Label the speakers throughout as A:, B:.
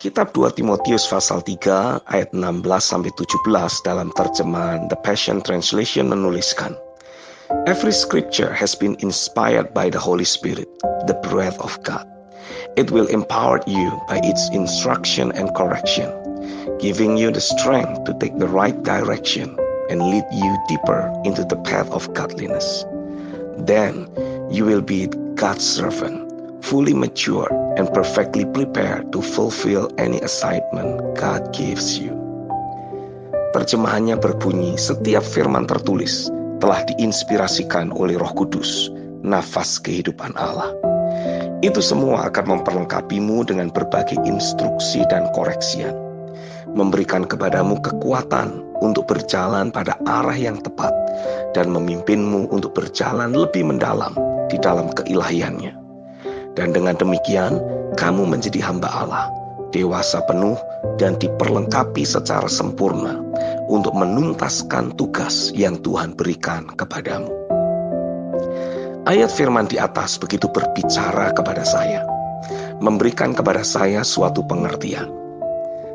A: Kitab 2 Timotius pasal 3 ayat 16-17 dalam terjemahan The Passion Translation menuliskan, Every scripture has been inspired by the Holy Spirit, the breath of God. It will empower you by its instruction and correction, giving you the strength to take the right direction and lead you deeper into the path of godliness. Then you will be God's servant, fully mature and perfectly prepared to fulfill any assignment God gives you. Terjemahannya berbunyi, setiap firman tertulis telah diinspirasikan oleh Roh Kudus, nafas kehidupan Allah. Itu semua akan memperlengkapimu dengan berbagai instruksi dan koreksian, memberikan kepadamu kekuatan untuk berjalan pada arah yang tepat dan memimpinmu untuk berjalan lebih mendalam di dalam keilahiannya. Dan dengan demikian, kamu menjadi hamba Allah, dewasa penuh dan diperlengkapi secara sempurna untuk menuntaskan tugas yang Tuhan berikan kepadamu. Ayat firman di atas begitu berbicara kepada saya, memberikan kepada saya suatu pengertian.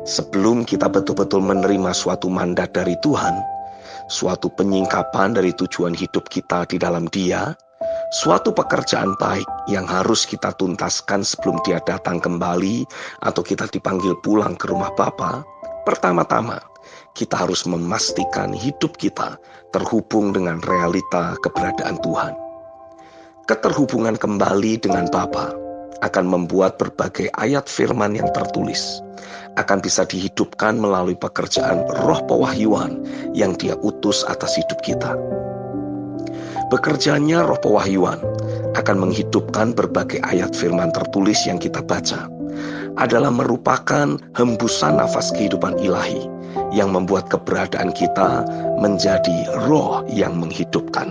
A: Sebelum kita betul-betul menerima suatu mandat dari Tuhan, suatu penyingkapan dari tujuan hidup kita di dalam Dia, suatu pekerjaan baik yang harus kita tuntaskan sebelum Dia datang kembali atau kita dipanggil pulang ke rumah Bapa, pertama-tama kita harus memastikan hidup kita terhubung dengan realita keberadaan Tuhan. Keterhubungan kembali dengan Bapa akan membuat berbagai ayat firman yang tertulis akan bisa dihidupkan melalui pekerjaan roh pewahyuan yang Dia utus atas hidup kita. Bekerjanya roh pewahyuan akan menghidupkan berbagai ayat firman tertulis yang kita baca adalah merupakan hembusan nafas kehidupan ilahi yang membuat keberadaan kita menjadi roh yang menghidupkan.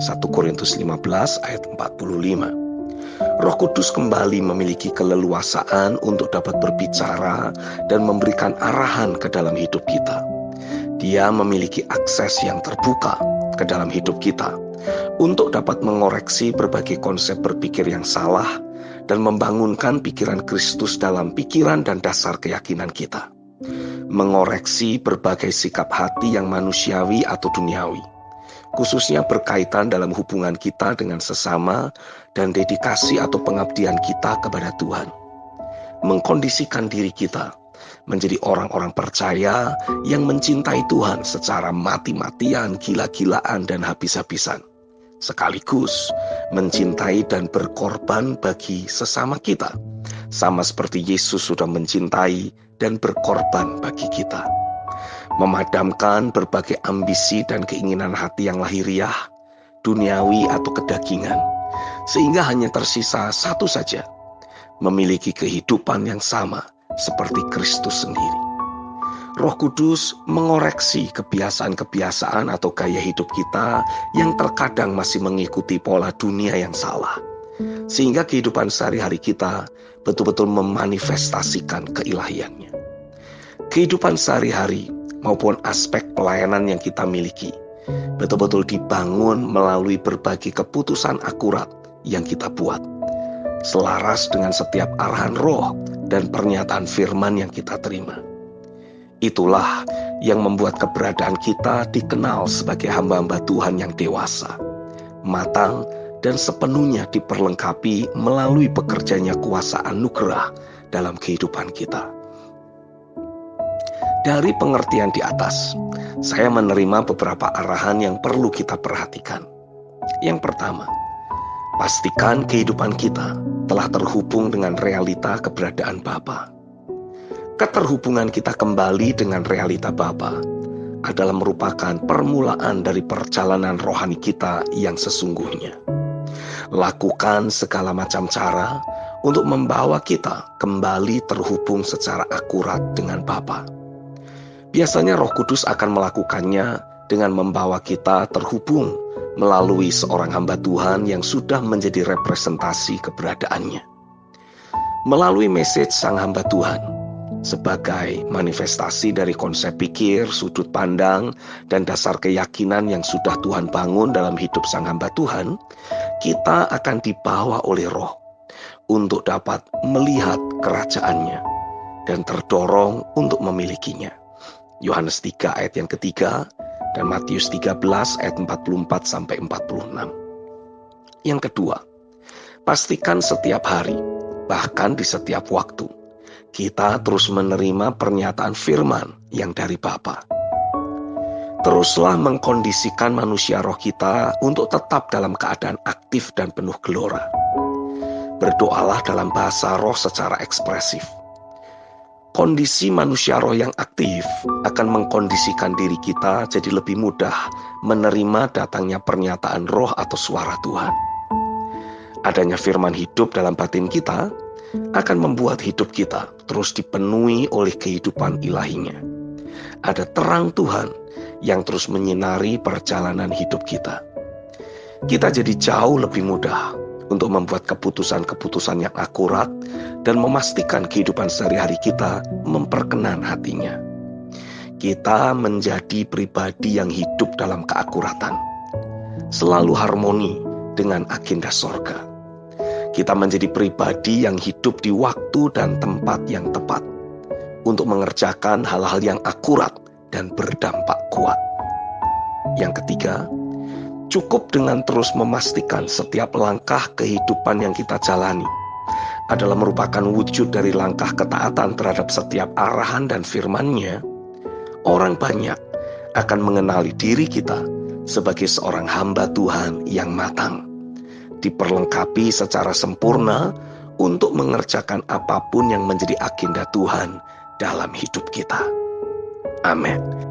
A: 1 Korintus 15 ayat 45. Roh Kudus kembali memiliki keleluasaan untuk dapat berbicara dan memberikan arahan ke dalam hidup kita. Dia memiliki akses yang terbuka ke dalam hidup kita untuk dapat mengoreksi berbagai konsep berpikir yang salah dan membangunkan pikiran Kristus dalam pikiran dan dasar keyakinan kita. Mengoreksi berbagai sikap hati yang manusiawi atau duniawi, khususnya berkaitan dalam hubungan kita dengan sesama dan dedikasi atau pengabdian kita kepada Tuhan. Mengkondisikan diri kita menjadi orang-orang percaya yang mencintai Tuhan secara mati-matian, gila-gilaan, dan habis-habisan. Sekaligus mencintai dan berkorban bagi sesama kita, sama seperti Yesus sudah mencintai dan berkorban bagi kita. Memadamkan berbagai ambisi dan keinginan hati yang lahiriah, duniawi atau kedagingan, sehingga hanya tersisa satu saja, memiliki kehidupan yang sama seperti Kristus sendiri. Roh Kudus mengoreksi kebiasaan-kebiasaan atau gaya hidup kita yang terkadang masih mengikuti pola dunia yang salah, sehingga kehidupan sehari-hari kita betul-betul memanifestasikan keilahiannya. Kehidupan sehari-hari maupun aspek pelayanan yang kita miliki betul-betul dibangun melalui berbagai keputusan akurat yang kita buat, selaras dengan setiap arahan roh dan pernyataan firman yang kita terima. Itulah yang membuat keberadaan kita dikenal sebagai hamba-hamba Tuhan yang dewasa, matang, dan sepenuhnya diperlengkapi melalui bekerjanya kuasa anugerah dalam kehidupan kita. Dari pengertian di atas, saya menerima beberapa arahan yang perlu kita perhatikan. Yang pertama, pastikan kehidupan kita telah terhubung dengan realita keberadaan Bapa. Keterhubungan kita kembali dengan realita Bapa adalah merupakan permulaan dari perjalanan rohani kita yang sesungguhnya. Lakukan segala macam cara untuk membawa kita kembali terhubung secara akurat dengan Bapa. Biasanya Roh Kudus akan melakukannya dengan membawa kita terhubung melalui seorang hamba Tuhan yang sudah menjadi representasi keberadaannya. Melalui message sang hamba Tuhan, sebagai manifestasi dari konsep pikir, sudut pandang, dan dasar keyakinan yang sudah Tuhan bangun dalam hidup sang hamba Tuhan, kita akan dibawa oleh Roh untuk dapat melihat kerajaannya, dan terdorong untuk memilikinya. Yohanes 3 ayat yang ketiga dan Matius 13 ayat 44 sampai 46. Yang kedua, pastikan setiap hari, bahkan di setiap waktu, kita terus menerima pernyataan firman yang dari Bapa. Teruslah mengkondisikan manusia roh kita untuk tetap dalam keadaan aktif dan penuh gelora. Berdoalah dalam bahasa roh secara ekspresif. Kondisi manusia roh yang aktif akan mengkondisikan diri kita jadi lebih mudah menerima datangnya pernyataan roh atau suara Tuhan. Adanya firman hidup dalam batin kita akan membuat hidup kita terus dipenuhi oleh kehidupan ilahinya. Ada terang Tuhan yang terus menyinari perjalanan hidup kita. Kita jadi jauh lebih mudah untuk membuat keputusan-keputusan yang akurat dan memastikan kehidupan sehari-hari kita memperkenan hatinya. Kita menjadi pribadi yang hidup dalam keakuratan, selalu harmoni dengan agenda sorga. Kita menjadi pribadi yang hidup di waktu dan tempat yang tepat untuk mengerjakan hal-hal yang akurat dan berdampak kuat. Yang ketiga, cukup dengan terus memastikan setiap langkah kehidupan yang kita jalani adalah merupakan wujud dari langkah ketaatan terhadap setiap arahan dan firman-Nya. Orang banyak akan mengenali diri kita sebagai seorang hamba Tuhan yang matang, diperlengkapi secara sempurna untuk mengerjakan apapun yang menjadi agenda Tuhan dalam hidup kita. Amin.